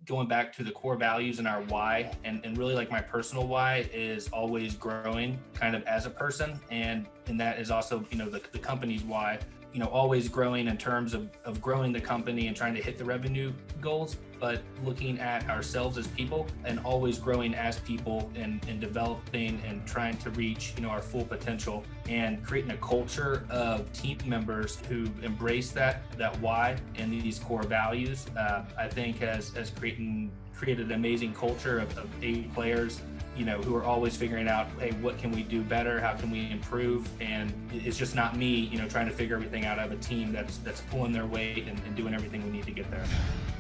going back to the core values and our why, and really like my personal why is always growing kind of as a person. And that is also, the company's why, always growing in terms of growing the company and trying to hit the revenue goals, but looking at ourselves as people and always growing as people and developing and trying to reach, our full potential and creating a culture of team members who embrace that why and these core values. I think has created an amazing culture of A players, who are always figuring out, hey, what can we do better? How can we improve? And it's just not me, trying to figure everything out. I have a team that's pulling their weight and doing everything we need to get there.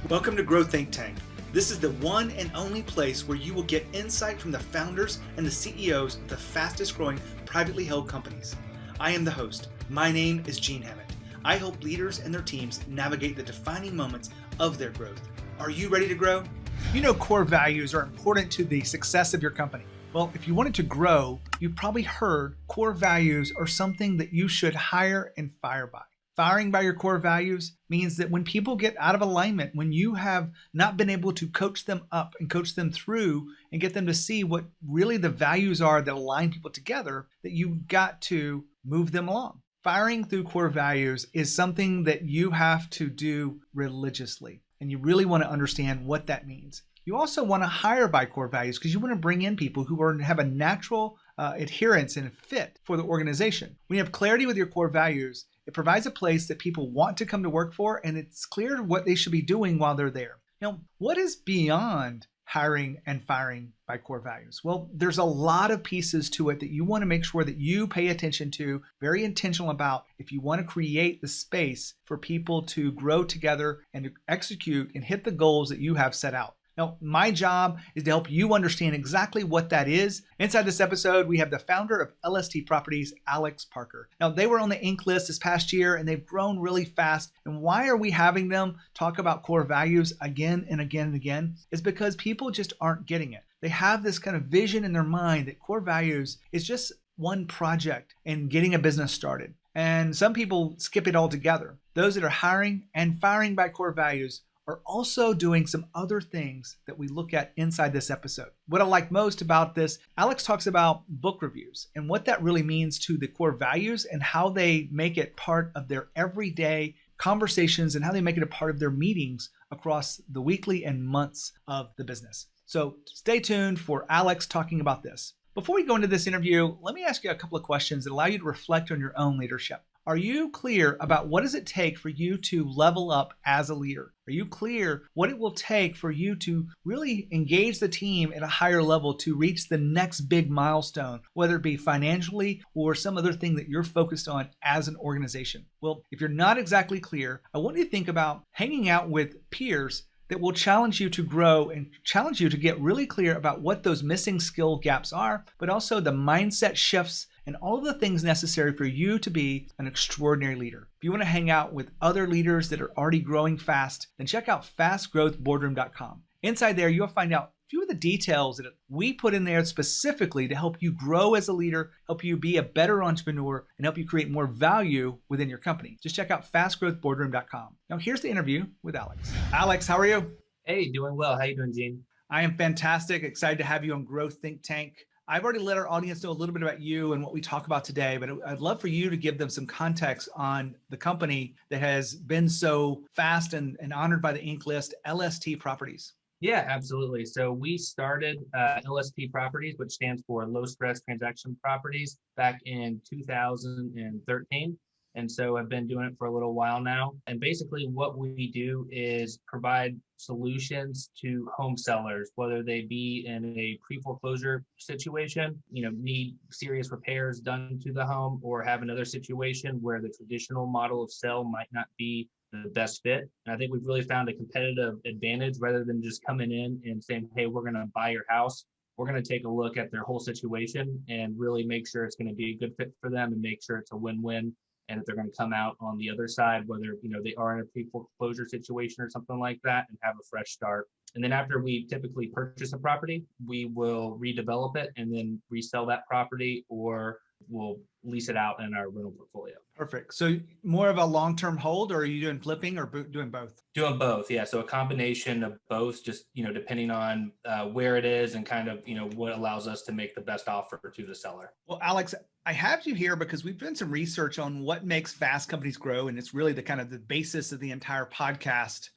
Welcome to Grow Think Tank. This is the one and only place where you will get insight from the founders and the CEOs of the fastest growing privately held companies. I am the host. My name is Gene Hammett. I help leaders and their teams navigate the defining moments of their growth. Are you ready to grow? You know, core values are important to the success of your company. Well, if you want it to grow, you've probably heard core values are something that you should hire and fire by. Firing by your core values means that when people get out of alignment, when you have not been able to coach them up and coach them through and get them to see what really the values are that align people together, that you've got to move them along. Firing through core values is something that you have to do religiously, and you really want to understand what that means. You also want to hire by core values because you want to bring in people who have a natural adherence and fit for the organization. When you have clarity with your core values, it provides a place that people want to come to work for, and it's clear what they should be doing while they're there. Now, what is beyond hiring and firing by core values? Well, there's a lot of pieces to it that you want to make sure that you pay attention to, very intentional about, if you want to create the space for people to grow together and to execute and hit the goals that you have set out. Now, my job is to help you understand exactly what that is. Inside this episode, we have the founder of LST Properties, Alex Parker. Now, they were on the Inc. list this past year, and they've grown really fast. And why are we having them talk about core values again and again and again? Is because people just aren't getting it. They have this kind of vision in their mind that core values is just one project and getting a business started. And some people skip it altogether. Those that are hiring and firing by core values are also doing some other things that we look at inside this episode. What I like most about this, Alex talks about book reviews and what that really means to the core values and how they make it part of their everyday conversations and how they make it a part of their meetings across the weekly and months of the business. So stay tuned for Alex talking about this. Before we go into this interview, let me ask you a couple of questions that allow you to reflect on your own leadership. Are you clear about what does it take for you to level up as a leader? Are you clear what it will take for you to really engage the team at a higher level to reach the next big milestone, whether it be financially or some other thing that you're focused on as an organization? Well, if you're not exactly clear, I want you to think about hanging out with peers that will challenge you to grow and challenge you to get really clear about what those missing skill gaps are, but also the mindset shifts and all of the things necessary for you to be an extraordinary leader. If you want to hang out with other leaders that are already growing fast, then check out fastgrowthboardroom.com. Inside there, you'll find out a few of the details that we put in there specifically to help you grow as a leader, help you be a better entrepreneur, and help you create more value within your company. Just check out fastgrowthboardroom.com. Now, here's the interview with Alex. Alex, how are you? Hey, doing well. How you doing, Gene? I am fantastic. Excited to have you on Grow Think Tank. I've already let our audience know a little bit about you and what we talk about today, but I'd love for you to give them some context on the company that has been so fast and honored by the Inc. list, LST Properties. Yeah, absolutely. So we started LSP Properties, which stands for Low Stress Transaction Properties, back in 2013. And so I've been doing it for a little while now. And basically what we do is provide solutions to home sellers, whether they be in a pre-foreclosure situation, need serious repairs done to the home, or have another situation where the traditional model of sale might not be the best fit. And I think we've really found a competitive advantage rather than just coming in and saying, hey, we're going to buy your house. We're going to take a look at their whole situation and really make sure it's going to be a good fit for them and make sure it's a win-win. And if they're going to come out on the other side, whether they are in a pre-foreclosure situation or something like that, and have a fresh start. And then after we typically purchase a property, we will redevelop it and then resell that property or we'll lease it out in our rental portfolio. Perfect. So more of a long-term hold, or are you doing flipping or doing both? Doing both, yeah. So a combination of both, just depending on where it is and kind of what allows us to make the best offer to the seller. Well, Alex, I have you here because we've done some research on what makes fast companies grow, and it's really the kind of the basis of the entire podcast.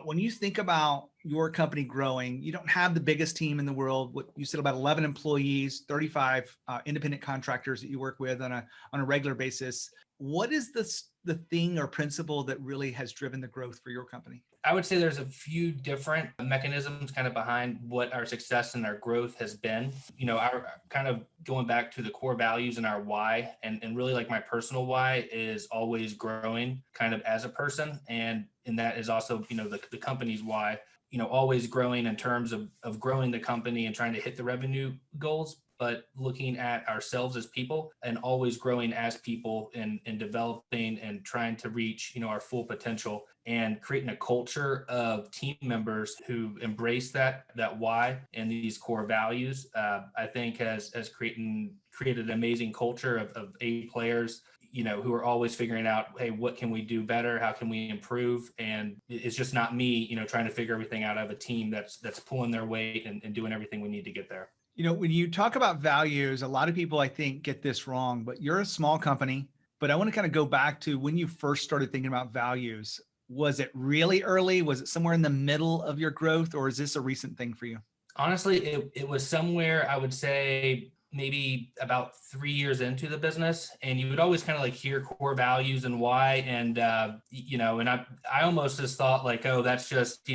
When you think about your company growing, you don't have the biggest team in the world. What you said, about 11 employees, 35 independent contractors that you work with on a regular basis. What is the thing or principle that really has driven the growth for your company? I would say there's a few different mechanisms kind of behind what our success and our growth has been. Our kind of going back to the core values and our why, and really like my personal why is always growing kind of as a person. And that is also, the company's why, always growing in terms of growing the company and trying to hit the revenue goals, but looking at ourselves as people and always growing as people and developing and trying to reach, our full potential, and creating a culture of team members who embrace that why and these core values, I think has created an amazing culture of A players, who are always figuring out, hey, what can we do better? How can we improve? And it's just not me, trying to figure everything out. I have a team that's pulling their weight and doing everything we need to get there. When you talk about values, a lot of people, I think, get this wrong, but you're a small company. But I want to kind of go back to when you first started thinking about values. Was it really early? Was it somewhere in the middle of your growth, or is this a recent thing for you? Honestly, it was somewhere, I would say, maybe about 3 years into the business, and you would always kind of like hear core values and why. And, and I almost just thought like, oh, that's just,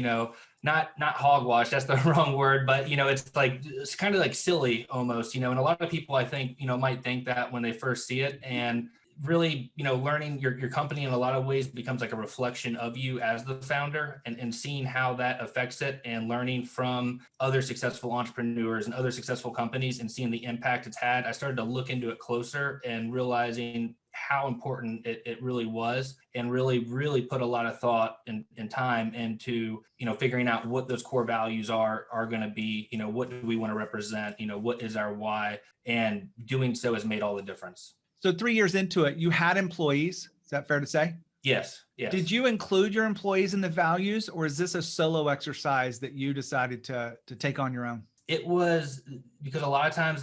not hogwash, that's the wrong word, but, it's kind of like silly almost, and a lot of people I think, might think that when they first see it. And really, learning your company in a lot of ways becomes like a reflection of you as the founder, and seeing how that affects it, and learning from other successful entrepreneurs and other successful companies and seeing the impact it's had. I started to look into it closer and realizing how important it really was, and really put a lot of thought and time into, figuring out what those core values are going to be, what do we want to represent, what is our why, and doing so has made all the difference. So 3 years into it, you had employees. Is that fair to say? Yes. Did you include your employees in the values, or is this a solo exercise that you decided to take on your own? It was because a lot of times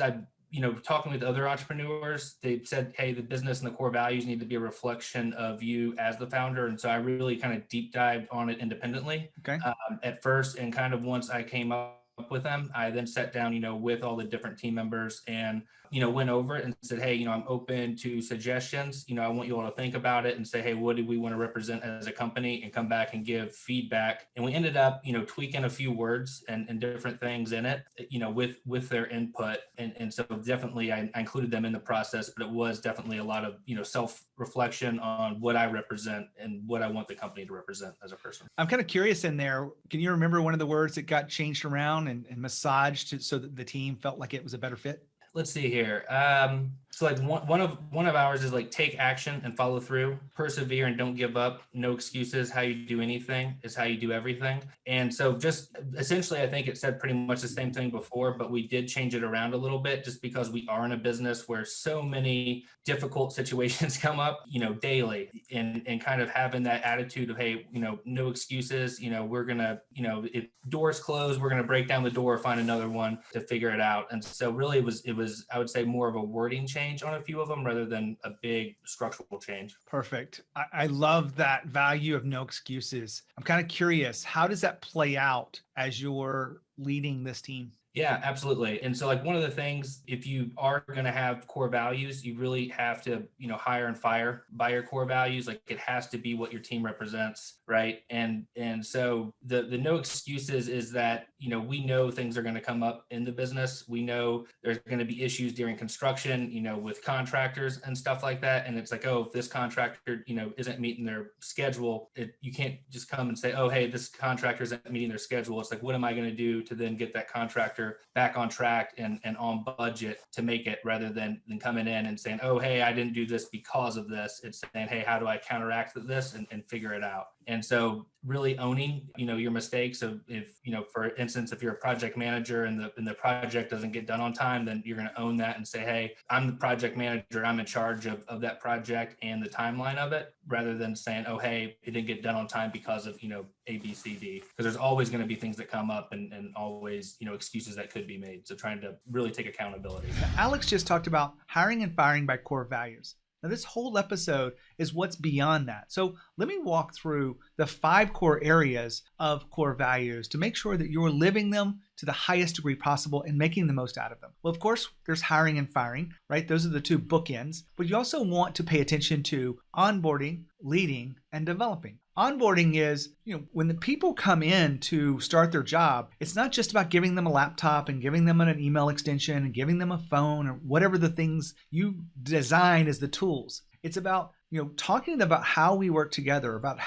talking with other entrepreneurs, they said, hey, the business and the core values need to be a reflection of you as the founder. And so I really kind of deep dived on it independently at first. And kind of once I came up with them, I then sat down, with all the different team members and, went over it and said, hey, I'm open to suggestions. I want you all to think about it and say, hey, what do we want to represent as a company, and come back and give feedback. And we ended up, tweaking a few words and different things in it, with their input. And so definitely I included them in the process, but it was definitely a lot of, self-reflection on what I represent and what I want the company to represent as a person. I'm kind of curious in there. Can you remember one of the words that got changed around and massaged so that the team felt like it was a better fit? Let's see here. So like one of ours is like take action and follow through, persevere and don't give up. No excuses. How you do anything is how you do everything. And so just essentially, I think it said pretty much the same thing before, but we did change it around a little bit just because we are in a business where so many difficult situations come up, daily, and kind of having that attitude of, hey, no excuses. We're gonna, if doors close, we're gonna break down the door, find another one to figure it out. And so really it was I would say more of a wording change on a few of them rather than a big structural change. Perfect. I love that value of no excuses. I'm kind of curious, how does that play out as you're leading this team? Yeah, absolutely. And so like one of the things, if you are going to have core values, you really have to, hire and fire by your core values. Like it has to be what your team represents. Right. And so the no excuses is that, we know things are going to come up in the business. We know there's going to be issues during construction, with contractors and stuff like that. And it's like, oh, if this contractor, isn't meeting their schedule, you can't just come and say, oh, hey, this contractor isn't meeting their schedule. It's like, what am I going to do to then get that contractor back on track and on budget to make it, rather than coming in and saying, oh, hey, I didn't do this because of this. It's saying, hey, how do I counteract this and figure it out? And so really owning, your mistakes of, if, for instance, if you're a project manager and the project doesn't get done on time, then you're going to own that and say, hey, I'm the project manager, I'm in charge of that project and the timeline of it, rather than saying, oh, hey, it didn't get done on time because of, A, B, C, D, because there's always going to be things that come up and always, excuses that could be made. So trying to really take accountability. Alex just talked about hiring and firing by core values. Now, this whole episode is what's beyond that. So let me walk through the 5 core areas of core values to make sure that you're living them to the highest degree possible and making the most out of them. Well, of course, there's hiring and firing, right? Those are the 2 bookends, but you also want to pay attention to onboarding, leading, and developing. Onboarding is, when the people come in to start their job, it's not just about giving them a laptop and giving them an email extension and giving them a phone or whatever the things you design as the tools. It's about, talking about how we work together, about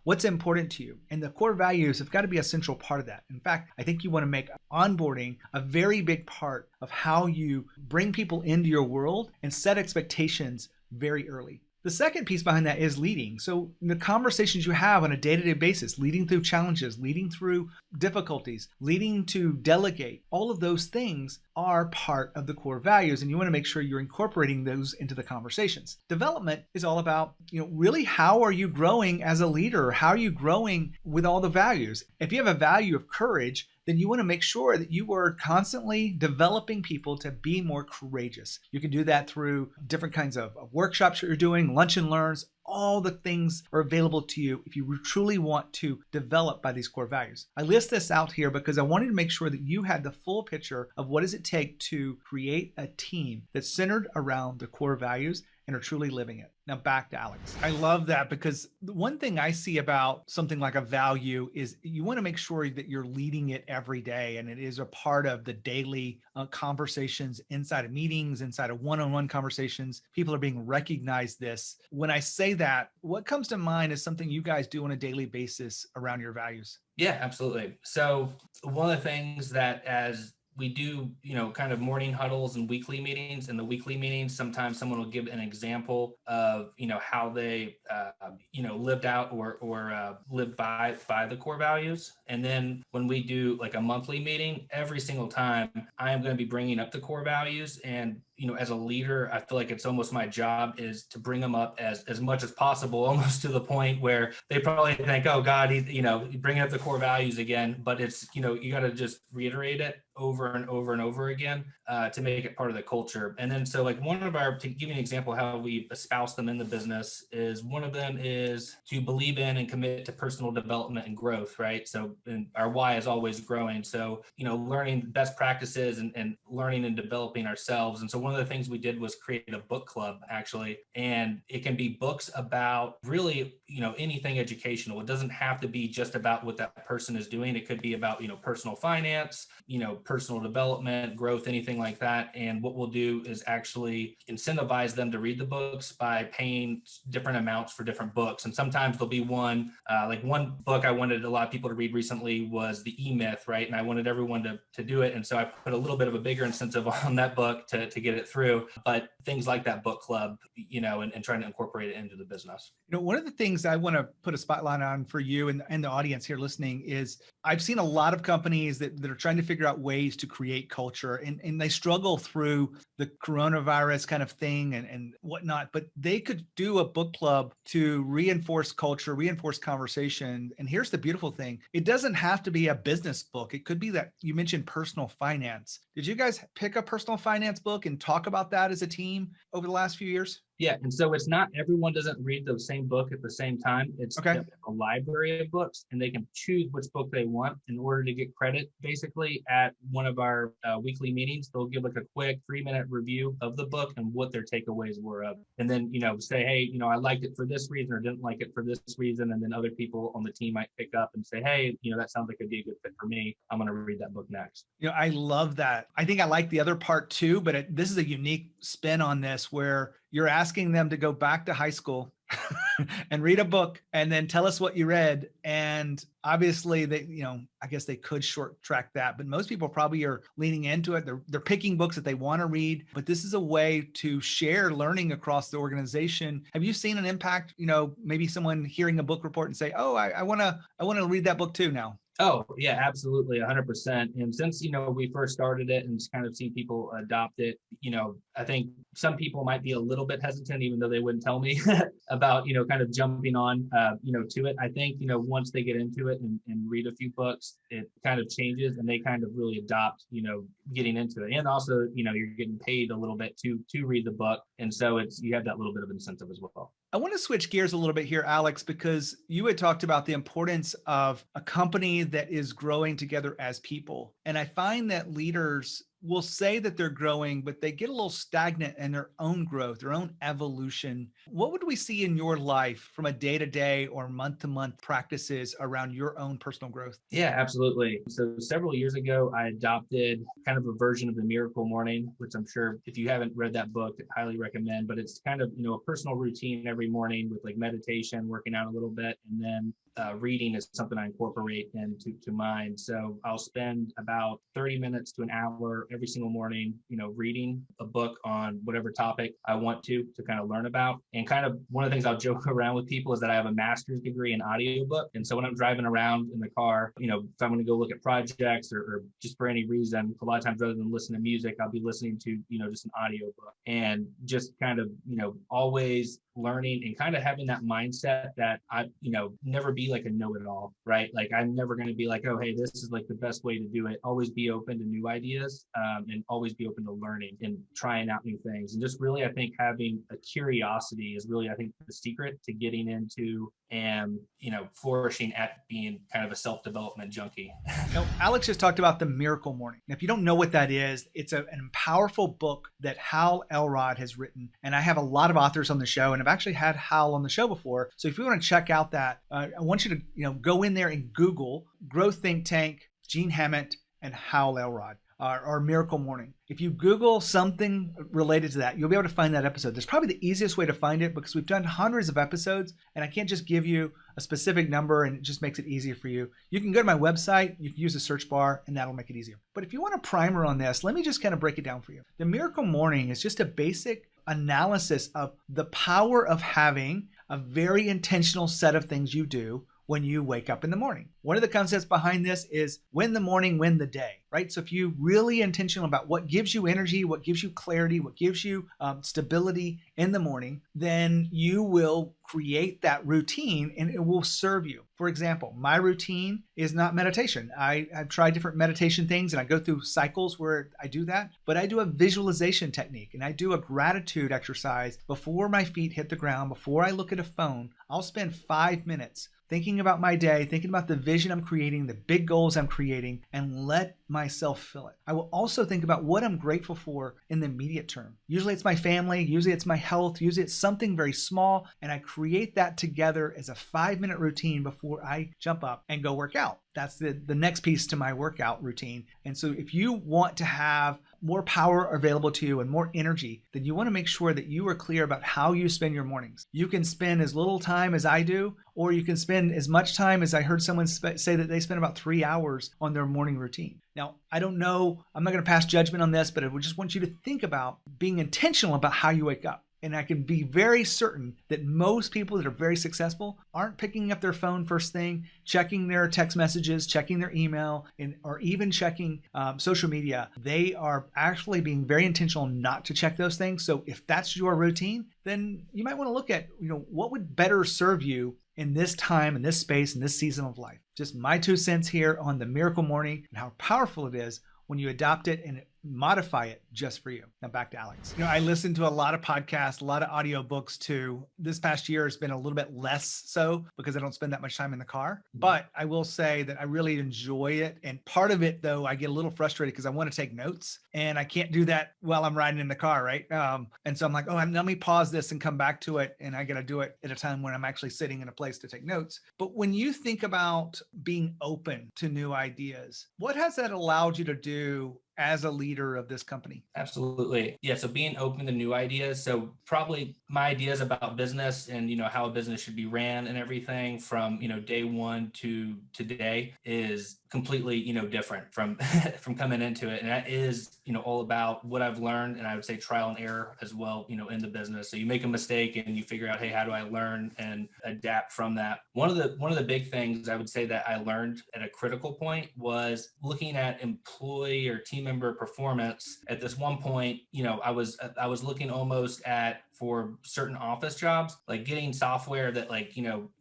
what's important to you. And the core values have got to be a central part of that. In fact, I think you want to make onboarding a very big part of how you bring people into your world and set expectations very early. The second piece behind that is leading. So the conversations you have on a day-to-day basis, leading through challenges, leading through difficulties, leading to delegate, all of those things are part of the core values, and you want to make sure you're incorporating those into the conversations. Development is all about, really how are you growing as a leader? How are you growing with all the values? If you have a value of courage, then you want to make sure that you are constantly developing people to be more courageous. You can do that through different kinds of workshops that you're doing, lunch and learns. All the things are available to you if you truly want to develop by these core values. I list this out here because I wanted to make sure that you had the full picture of what does it take to create a team that's centered around the core values and are truly living it. Now back to Alex. I love that, because the one thing I see about something like a value is you want to make sure that you're leading it every day, and it is a part of the daily conversations inside of meetings, inside of one-on-one conversations. People are being recognized this. When I say that, what comes to mind is something you guys do on a daily basis around your values? Yeah, absolutely. So one of the things that, as we do, kind of morning huddles and weekly meetings. In the weekly meetings, sometimes someone will give an example of, how they, lived out or lived by the core values. And then when we do like a monthly meeting, every single time I am going to be bringing up the core values. And as a leader, I feel like it's almost my job is to bring them up as much as possible, almost to the point where they probably think, oh God, he's bringing up the core values again. But it's, you got to just reiterate it over and over and over again to make it part of the culture. And then, so like to give you an example, how we espouse them in the business is, one of them is to believe in and commit to personal development and growth, right? So our why is always growing. So, learning best practices and learning and developing ourselves. And so one of the things we did was create a book club, actually, and it can be books about really, anything educational. It doesn't have to be just about what that person is doing. It could be about, personal finance, personal development, growth, anything like that. And what we'll do is actually incentivize them to read the books by paying different amounts for different books. And sometimes there'll be one book I wanted a lot of people to read recently was The E-Myth, right? And I wanted everyone to do it. And so I put a little bit of a bigger incentive on that book to get it through. But things like that book club, and trying to incorporate it into the business. One of the things I want to put a spotlight on for you and the audience here listening is, I've seen a lot of companies that are trying to figure out ways to create culture, and they struggle through the coronavirus kind of thing and whatnot, but they could do a book club to reinforce culture, reinforce conversation. And here's the beautiful thing. It doesn't have to be a business book. It could be that you mentioned personal finance. Did you guys pick a personal finance book and talk about that as a team over the last few years? Yeah. And so it's not, everyone doesn't read the same book at the same time. It's a library of books, and they can choose which book they want in order to get credit. Basically, at one of our weekly meetings, they'll give like a quick 3-minute review of the book and what their takeaways were of it. And then, say, hey, I liked it for this reason or didn't like it for this reason. And then other people on the team might pick up and say, hey, that sounds like it'd be a good fit for me. I'm going to read that book next. I love that. I think I like the other part too, but this is a unique spin on this, where you're asking them to go back to high school, and read a book and then tell us what you read. And obviously they, I guess they could short track that, but most people probably are leaning into it. They're picking books that they want to read, but this is a way to share learning across the organization. Have you seen an impact? Maybe someone hearing a book report and say, "Oh, I want to read that book too now." Oh, yeah, absolutely, 100%. And since, we first started it and just kind of seen people adopt it, I think some people might be a little bit hesitant, even though they wouldn't tell me about, kind of jumping on, to it. I think, once they get into it and read a few books, it kind of changes and they kind of really adopt, getting into it. And also, you're getting paid a little bit to read the book. And so you have that little bit of incentive as well. I want to switch gears a little bit here, Alex, because you had talked about the importance of a company that is growing together as people. And I find that leaders will say that they're growing, but they get a little stagnant in their own growth, their own evolution. What would we see in your life from a day-to-day or month-to-month practices around your own personal growth? Yeah, absolutely. So several years ago, I adopted kind of a version of the Miracle Morning, which I'm sure if you haven't read that book, I highly recommend. But it's kind of, a personal routine every morning with like meditation, working out a little bit, and then reading is something I incorporate into mine. So I'll spend about 30 minutes to an hour every single morning, reading a book on whatever topic I want to kind of learn about. And kind of one of the things I'll joke around with people is that I have a master's degree in audiobook. And so when I'm driving around in the car, if I'm going to go look at projects or just for any reason, a lot of times rather than listen to music, I'll be listening to, just an audiobook and just kind of, always learning and kind of having that mindset that I, never be like a know-it-all, right? Like I'm never going to be like, oh, hey, this is like the best way to do it. Always be open to new ideas and always be open to learning and trying out new things. And just really, I think having a curiosity is really, I think, the secret to getting into and, flourishing at being kind of a self-development junkie. Now, Alex just talked about the Miracle Morning. Now, if you don't know what that is, it's an powerful book that Hal Elrod has written. And I have a lot of authors on the show, and I've actually had Hal on the show before. So if you want to check out that, I want you to go in there and Google Growth Think Tank, Gene Hammett, and Hal Elrod. Or Miracle Morning. If you Google something related to that, you'll be able to find that episode. That's probably the easiest way to find it because we've done hundreds of episodes and I can't just give you a specific number and it just makes it easier for you. You can go to my website, you can use the search bar and that'll make it easier. But if you want a primer on this, let me just kind of break it down for you. The Miracle Morning is just a basic analysis of the power of having a very intentional set of things you do when you wake up in the morning. One of the concepts behind this is win the morning, win the day, right? So if you're really intentional about what gives you energy, what gives you clarity, what gives you stability in the morning, then you will create that routine and it will serve you. For example, my routine is not meditation. I've tried different meditation things and I go through cycles where I do that, but I do a visualization technique and I do a gratitude exercise before my feet hit the ground, before I look at a phone. I'll spend 5 minutes thinking about my day, thinking about the vision I'm creating, the big goals I'm creating, and let myself fill it. I will also think about what I'm grateful for in the immediate term. Usually it's my family, usually it's my health, usually it's something very small, and I create that together as a 5-minute routine before I jump up and go work out. That's the next piece to my workout routine. And so if you want to have more power available to you and more energy, then you want to make sure that you are clear about how you spend your mornings. You can spend as little time as I do, or you can spend as much time as I heard someone say that they spend about 3 hours on their morning routine. Now, I don't know, I'm not going to pass judgment on this, but I would just want you to think about being intentional about how you wake up. And I can be very certain that most people that are very successful aren't picking up their phone first thing, checking their text messages, checking their email, or even checking social media. They are actually being very intentional not to check those things. So if that's your routine, then you might want to look at, what would better serve you in this time, in this space, in this season of life. Just my 2 cents here on the Miracle Morning and how powerful it is when you adopt it and modify it just for you. Now back to Alex. I listen to a lot of podcasts, a lot of audiobooks too. This past year has been a little bit less so because I don't spend that much time in the car. But I will say that I really enjoy it. And part of it though, I get a little frustrated because I want to take notes and I can't do that while I'm riding in the car, right? And so I'm like, let me pause this and come back to it. And I got to do it at a time when I'm actually sitting in a place to take notes. But when you think about being open to new ideas, what has that allowed you to do as a leader of this company? Absolutely. Yeah. So being open to new ideas. So probably my ideas about business and, how a business should be ran and everything from, day one to today is completely, different from, from coming into it. And that is, all about what I've learned. And I would say trial and error as well, in the business. So you make a mistake and you figure out, hey, how do I learn and adapt from that? One of the big things I would say that I learned at a critical point was looking at employee or team member performance. At this one point, I was looking almost at, for certain office jobs, like getting software that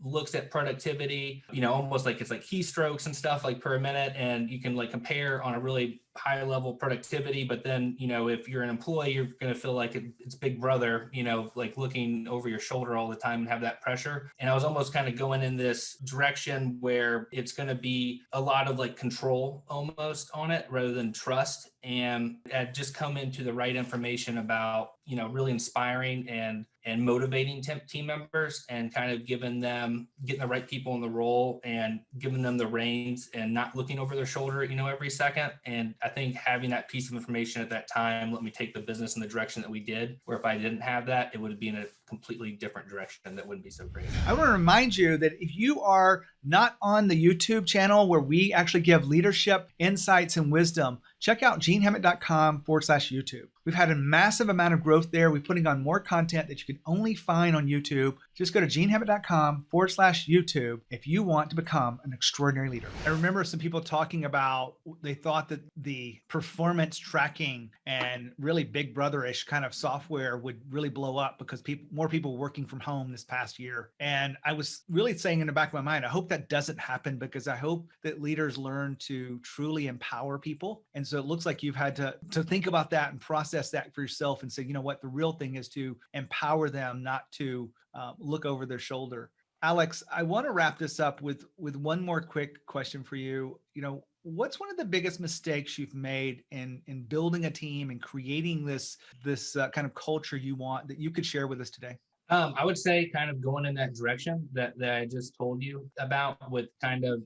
looks at productivity, almost like it's like keystrokes and stuff like per minute. And you can compare on a really high level productivity. But then, if you're an employee, you're going to feel like it's big brother, looking over your shoulder all the time and have that pressure. And I was almost kind of going in this direction where it's going to be a lot of control almost on it rather than trust. And I'd just come into the right information about, really inspiring and motivating team members and kind of getting the right people in the role and giving them the reins and not looking over their shoulder, every second. And I think having that piece of information at that time let me take the business in the direction that we did, where if I didn't have that, it would be in a completely different direction that wouldn't be so great. I want to remind you that if you are not on the YouTube channel where we actually give leadership insights and wisdom, check out genehammett.com/YouTube. We've had a massive amount of growth there. We're putting on more content that you can only find on YouTube. Just go to genehammett.com/YouTube if you want to become an extraordinary leader. I remember some people talking about, they thought that the performance tracking and really big brother-ish kind of software would really blow up because more people working from home this past year. And I was really saying in the back of my mind, I hope that doesn't happen, because I hope that leaders learn to truly empower people. And so it looks like you've had to think about that and process that for yourself and say, you know what, the real thing is to empower them, not to look over their shoulder. Alex, I want to wrap this up with one more quick question for you. What's one of the biggest mistakes you've made in building a team and creating this kind of culture you want, that you could share with us today? I would say kind of going in that direction that I just told you about, with kind of,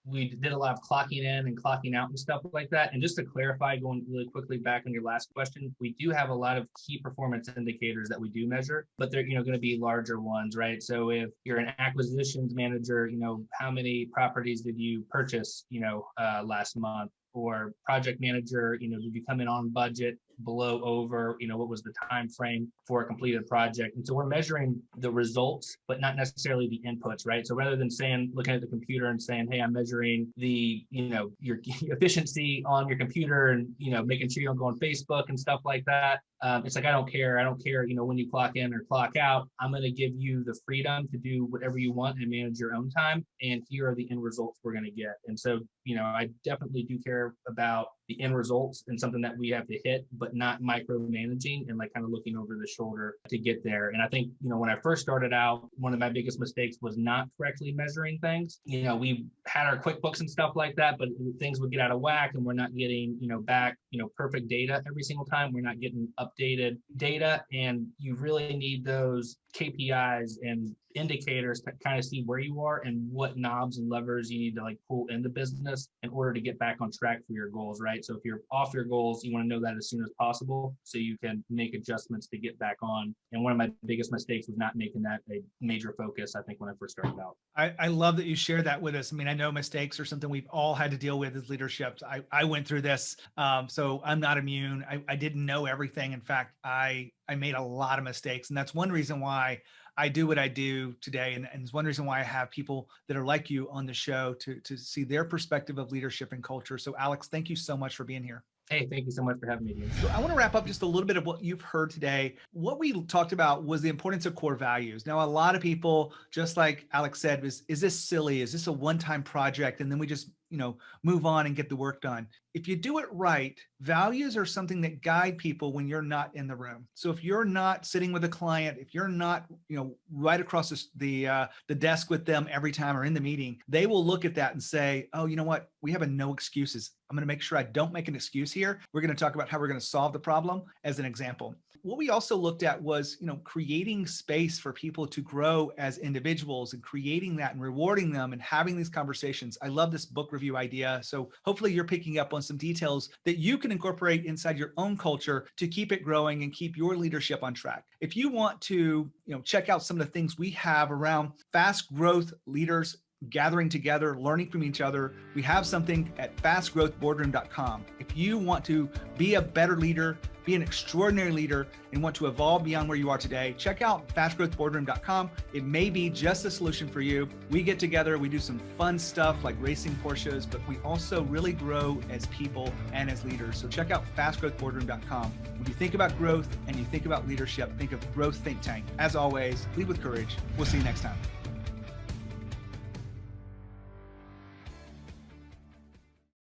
we did a lot of clocking in and clocking out and stuff like that. And just to clarify, going really quickly back on your last question, we do have a lot of key performance indicators that we do measure, but they're, going to be larger ones, right? So if you're an acquisitions manager, how many properties did you purchase, last month? Or project manager, did you come in on budget, below, over, what was the time frame for a completed project? And so we're measuring the results, but not necessarily the inputs, right? So rather than looking at the computer and saying, hey, I'm measuring the, your efficiency on your computer and, making sure you don't go on Facebook and stuff like that. It's like, I don't care, when you clock in or clock out. I'm going to give you the freedom to do whatever you want and manage your own time. And here are the end results we're going to get. And so, I definitely do care about the end results and something that we have to hit, but not micromanaging and kind of looking over the shoulder to get there. And I think, when I first started out, one of my biggest mistakes was not correctly measuring things. We had our QuickBooks and stuff like that, but things would get out of whack and we're not getting, back, perfect data every single time. We're not getting updated data. And you really need those KPIs and indicators to kind of see where you are and what knobs and levers you need to pull in the business in order to get back on track for your goals, right? So if you're off your goals, you want to know that as soon as possible so you can make adjustments to get back on. And one of my biggest mistakes was not making that a major focus, I think, when I first started out. I love that you share that with us. I mean, I know mistakes are something we've all had to deal with as leadership. I went through this, so I'm not immune. I didn't know everything. In fact, I made a lot of mistakes. And that's one reason why I do what I do today. And it's one reason why I have people that are like you on the show to see their perspective of leadership and culture. So Alex, thank you so much for being here. Hey, thank you so much for having me. So I want to wrap up just a little bit of what you've heard today. What we talked about was the importance of core values. Now, a lot of people, just like Alex said, is this silly? Is this a one-time project? And then we just, move on and get the work done. If you do it right, values are something that guide people when you're not in the room. So if you're not sitting with a client, if you're not, right across the desk with them every time or in the meeting, they will look at that and say, oh, you know what? We have a no excuses. I'm going to make sure I don't make an excuse here. We're going to talk about how we're going to solve the problem as an example. What we also looked at was, creating space for people to grow as individuals and creating that and rewarding them and having these conversations. I love this book review overview idea. So hopefully you're picking up on some details that you can incorporate inside your own culture to keep it growing and keep your leadership on track. If you want to, check out some of the things we have around fast growth leaders gathering together, learning from each other, we have something at fastgrowthboardroom.com. If you want to be a better leader, be an extraordinary leader, and want to evolve beyond where you are today, check out fastgrowthboardroom.com. It may be just the solution for you. We get together, we do some fun stuff like racing Porsches, but we also really grow as people and as leaders. So check out fastgrowthboardroom.com. When you think about growth and you think about leadership, think of Growth Think Tank. As always, lead with courage. We'll see you next time.